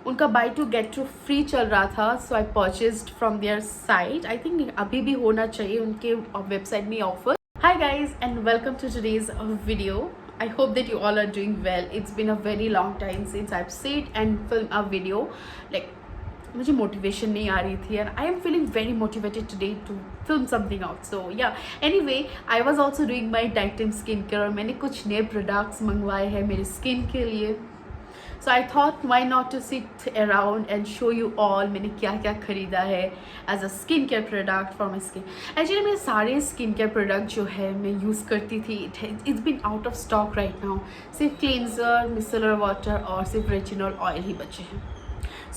उनका buy two get two free चल रहा था, so I purchased from their site. I think अभी भी होना चाहिए उनके वेबसाइट में offer. Hi guys and welcome to today's video. I hope that you all are doing well. It's been a very long time since I've sat and filmed a video. Like मुझे motivation नहीं आ रही थी and I am feeling very motivated today to film something out. So yeah, anyway, I was also doing my nighttime skincare और मैंने कुछ नए products मंगवाए हैं मेरे स्किन के लिए. So I thought why not to sit around and show you all मैंने क्या क्या ख़रीदा है as a skin care product for my skin. Actually मेरे सारे skin care product जो है मैं यूज़ करती थी, it's been out of stock right now. सिर्फ cleanser, micellar water और सिर्फ retinol oil ही बचे हैं.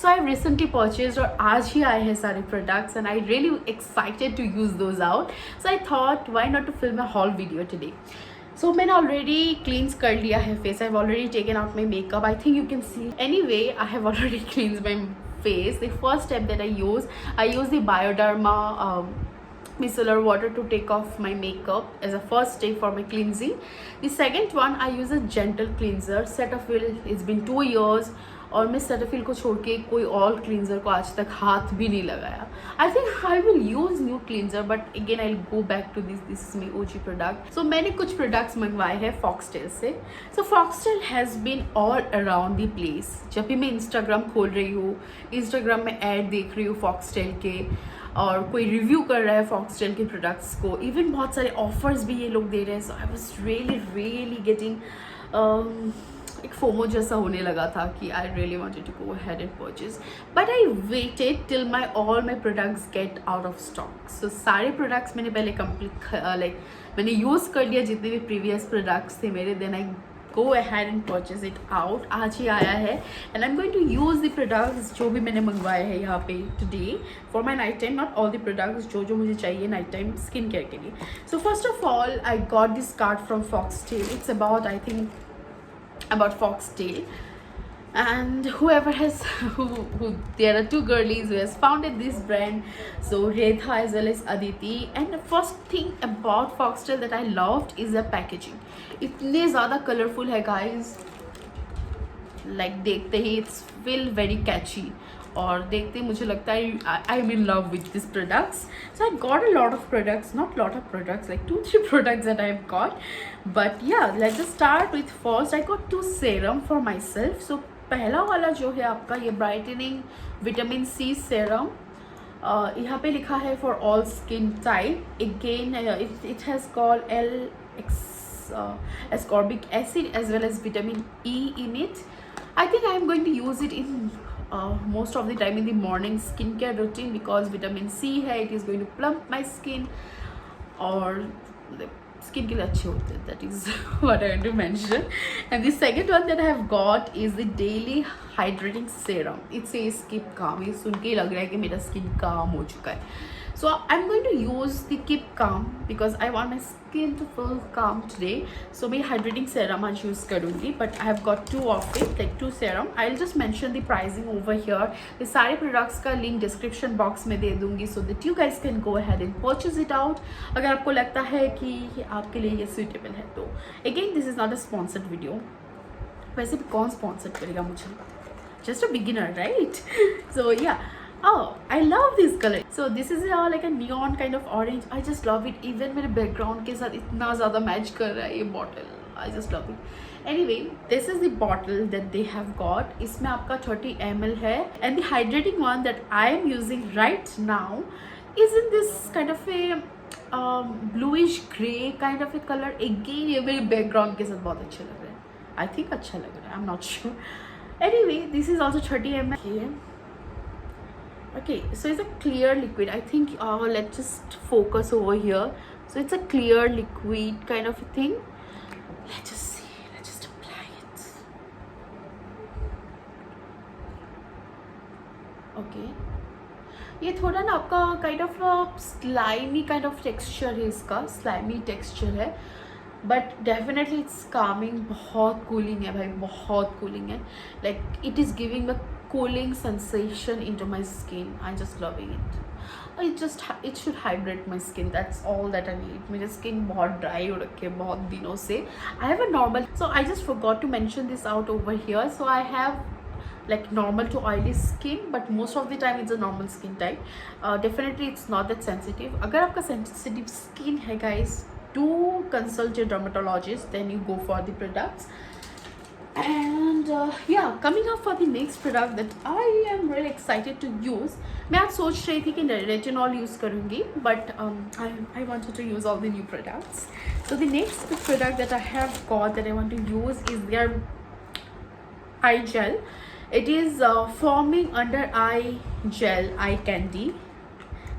So I recently purchased और आज ही आए हैं सारे products and I really excited to use those out. So I thought why not to film a haul video today. So मैंने already cleanse कर लिया है face. I've already taken out my makeup. I think you can see. Anyway, I have already cleansed my face. The first step that I use the Bioderma micellar water to take off my makeup as a first step for my cleansing. The second one, I use a gentle cleanser. Cetaphil. It's been 2 years. और मैं Cetaphil को छोड़ के कोई और cleanser को आज तक हाथ भी नहीं लगाया. I think I will use new cleanser but again I will go back to this is my OG product. So मैंने कुछ प्रोडक्ट्स मंगवाए हैं फॉक्सटेल से. So Foxtale has been all around the place. जब भी मैं इंस्टाग्राम खोल रही हूँ, इंस्टाग्राम में ऐड देख रही हूँ फॉक्सटेल के और कोई रिव्यू कर रहा है फॉक्सटेल के प्रोडक्ट्स को, इवन बहुत सारे ऑफर्स भी ये लोग दे रहे हैं. So I was really getting एक फोमो जैसा होने लगा था कि I really wanted to go ahead and purchase, but I waited till my all my products get out of stock. So सारे प्रोडक्ट्स मैंने पहले कंप्लीट मैंने यूज़ कर लिया जितने भी प्रीवियस प्रोडक्ट्स थे मेरे. Then I go ahead and purchase it out. आज ही आया है and I am going to use the products जो भी मैंने मंगवाए हैं यहाँ पे today for my night time. Not all the products, जो मुझे चाहिए नाइट टाइम स्किन केयर के लिए. So first of all I got this card from Foxtale. It's about I think about Foxtale, and whoever has who there are 2 girlies who has founded this brand, so Redha as well as Aditi. And the first thing about Foxtale that I loved is the packaging. इतने ज़्यादा colourful है guys, like देखते ही it's feel very catchy और देखते मुझे लगता है I am in love with this products. So I got a lot of products, not lot of products, like 2-3 products that I have got. But yeah, let's just start with first. I got 2 serum for myself. So पहला वाला जो है आपका ये brightening vitamin C serum. यहाँ पे लिखा है for all skin type. Again it has got ascorbic acid as well as vitamin E in it. I think I am going to use it in most of the time in the morning skincare routine because vitamin C है, it is going to plump my skin और skin के लिए अच्छे होते हैं. That is what I want to mention. And the second one that I have got is the daily hydrating serum. It says keep calm. ये सुन के ही लग रहा है कि मेरा skin calm हो चुका है. So I'm going to use the keep calm because I want my skin to feel calm today. So मैं hydrating serum आज use करूँगी, but I have got 2 of it, like 2 serum. I'll just mention the pricing over here. ये सारे products का link description box में दे दूँगी so that you guys can go ahead and purchase it out. अगर आपको लगता है कि आपके लिए ये suitable है तो. Again, this is not a sponsored video. वैसे भी कौन sponsor करेगा मुझे? Just a beginner, right? So yeah. Oh, I love this color. So this is like a neon kind of orange. I just love it. Even मेरे background के साथ इतना ज़्यादा match कर रहा है ये bottle. I just love it. Anyway, this is the bottle that they have got. इसमें आपका 30 ml है. And the hydrating one that I am using right now is in this kind of a bluish grey kind of a color. Again, ये मेरे background के साथ बहुत अच्छे लग रहे हैं. I think अच्छा लग रहा है. I'm not sure. Anyway, this is also 30 ml. Okay, so it's a clear liquid. I think let's just focus over here. So it's a clear liquid kind of a thing. Let's just see. Let's just apply it. Okay. ये थोड़ा ना आपका kind of slimy kind of texture है इसका. Slimy texture है. But definitely it's calming. बहुत cooling है भाई, बहुत cooling है. Like it is giving a cooling sensation into my skin. I just loving it. it should hydrate my skin. That's all that I need. मेरी skin बहुत dry हो रखी है बहुत दिनों से. I have a normal, so I just forgot to mention this out over here. So I have like normal to oily skin, but most of the time it's a normal skin type. Definitely it's not that sensitive. Agar aapka sensitive skin hai guys, do consult your dermatologist, then you go for the products. And yeah, coming up for the next product that I am really excited to use. मैं आज सोच रही थी कि retinol use करूँगी, but I wanted to use all the new products. So the next product that I have got that I want to use is their eye gel. It is forming under eye gel eye candy.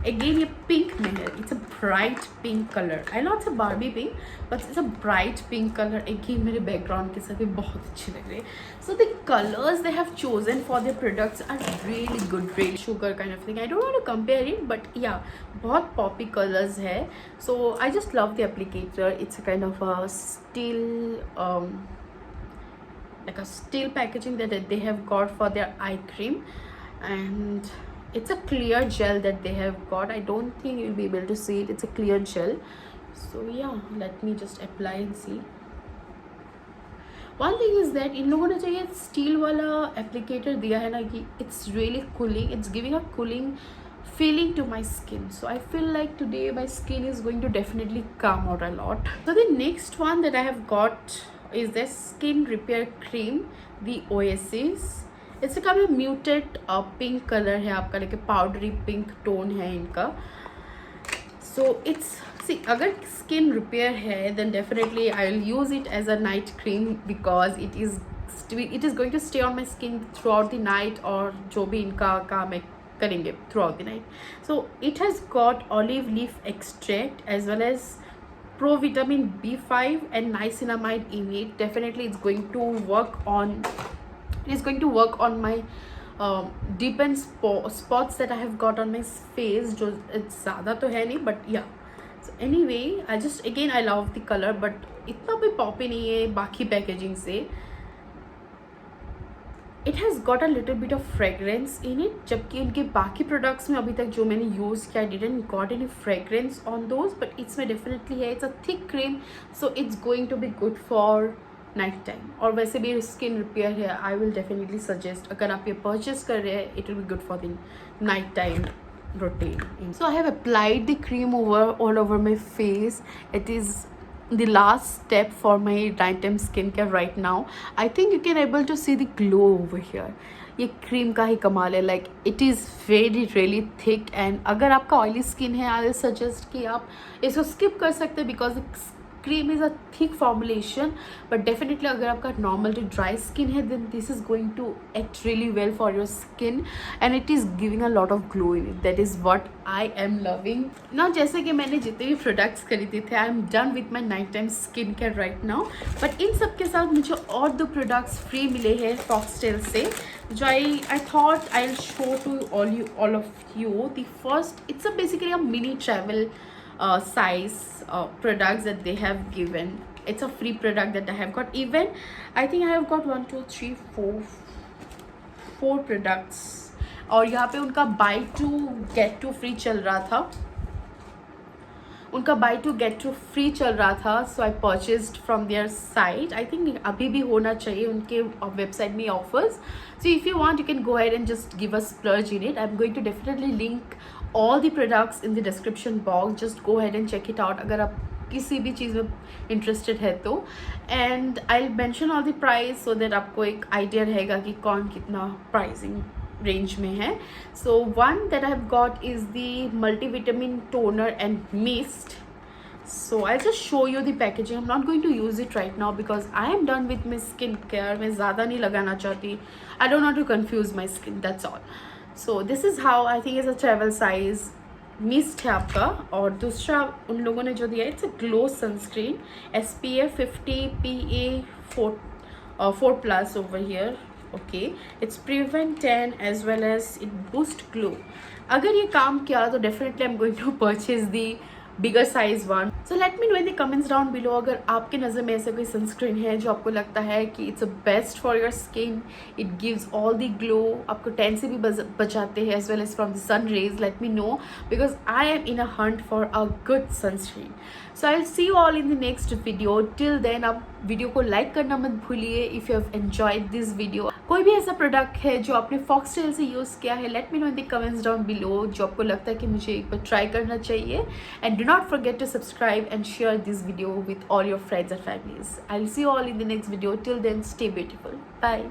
Again ये pink में है, it's a bright pink color. I know it's a Barbie pink, but it's a bright pink color. Again मेरे background के साथ भी बहुत अच्छी लग रही है. So the colors they have chosen for their products are really good, really sugar kind of thing. I don't want to compare it, but yeah, बहुत poppy colors है. So I just love the applicator. It's a kind of a steel like a steel packaging that they have got for their eye cream, and it's a clear gel that they have got. I don't think you'll be able to see it. It's a clear gel. So yeah, let me just apply and see. One thing is that इन लोगों ने जो ये steel वाला applicator दिया है ना, कि it's really cooling. It's giving a cooling feeling to my skin. So I feel like today my skin is going to definitely come out a lot. So the next one that I have got is this skin repair cream, the Oasis. इससे काफ़ी muted pink colour है आपका, लेके powdery pink tone है इनका. सो it's see, अगर skin repair है then definitely I will use it as a night cream, because it is going to stay on my skin throughout the night, और जो भी इनका काम है करेंगे throughout the night. So it has got olive leaf extract as well as pro vitamin B5 and niacinamide in it. Definitely it's going to work on my deepened spots that I have got on my face. जो ज़्यादा तो है नहीं, but yeah. So anyway, I love the color, but इतना भी Poppy नहीं है बाकी पैकेजिंग से. It has got a little bit of fragrance in it, जबकि उनके बाकी प्रोडक्ट्स में अभी तक जो मैंने यूज़ किया, I didn't got any fragrance on those, but इसमें definitely है. It's a thick cream, so it's going to be good for night time. और वैसे भी स्किन रिपेयर है, आई विल डेफिनेटली सजेस्ट, अगर आप ये परचेज कर रहे हैं, it will be good for the night time routine. So I have applied the cream all over my face. It is the last step for my nighttime skincare right now. I think you can able to see the glow over here. ये cream का ही कमाल है. Like it is very really thick, and अगर आपका oily skin है, I will suggest कि आप इसको स्किप कर सकते हैं, because cream is a thick formulation. But definitely अगर आपका normal to dry skin है, then this is going to act really well for your skin, and it is giving a lot of glow in it. That is what I am loving. Now जैसे कि मैंने जितने भी products खरीदे थे, I am done with my night time skin care right now. But इन सब के साथ मुझे और 2 products free मिले हैं Foxtale से, जो I thought I'll show to all of you. The first, it's basically a mini travel size products that they have given. It's a free product that I have got. Even I think I have got 1 2 3 4 products, और यहाँ पे उनका buy 2 get 2 free चल रहा था. उनका buy 2 get 2 free चल रहा था. So I purchased from their site. I think अभी भी होना चाहिए उनके website में offers. So if you want, you can go ahead and just give a splurge in it. I'm going to definitely link all the products in the description box. Just go ahead and check it out अगर आप किसी भी चीज़ में interested है तो. And I mention all the price so that आपको एक idea रहेगा कि कौन कितना प्राइसिंग रेंज में है. So one that I have got is the multivitamin toner and mist. So I'll just show you the packaging. I'm not going to use it right now because I am done with my skin care. मैं ज़्यादा नहीं लगाना चाहती. I don't want to confuse my skin. That's all. So this is how I think is a travel size mist है आपका. और दूसरा उन लोगों ने जो दिया, it's a glow sunscreen SPF 50 PA 4+ over here. Okay, it's prevent tan as well as it boost glow. अगर ये काम किया तो definitely I'm going to purchase the bigger size one. So let me know in the comments down below अगर आपके नज़र में ऐसा कोई सनस्क्रीन है जो आपको लगता है कि it's a best for your skin, it gives all the glow, आपको टैन से भी बचाते हैं as well as from the sun rays. Let me know because I am in a hunt for a good sunscreen. So I'll see you all in the next video. Till then आप video को like करना मत भूलिए if you have enjoyed this video. कोई भी ऐसा product है जो आपने फॉक्सटेल से यूज़ किया है, let me know in the comments down below, जो आपको लगता है कि मुझे एक बार ट्राई करना चाहिए. And do not forget to subscribe and share this video with all your friends and families. I will see you all in the next video. Till then, stay beautiful. Bye.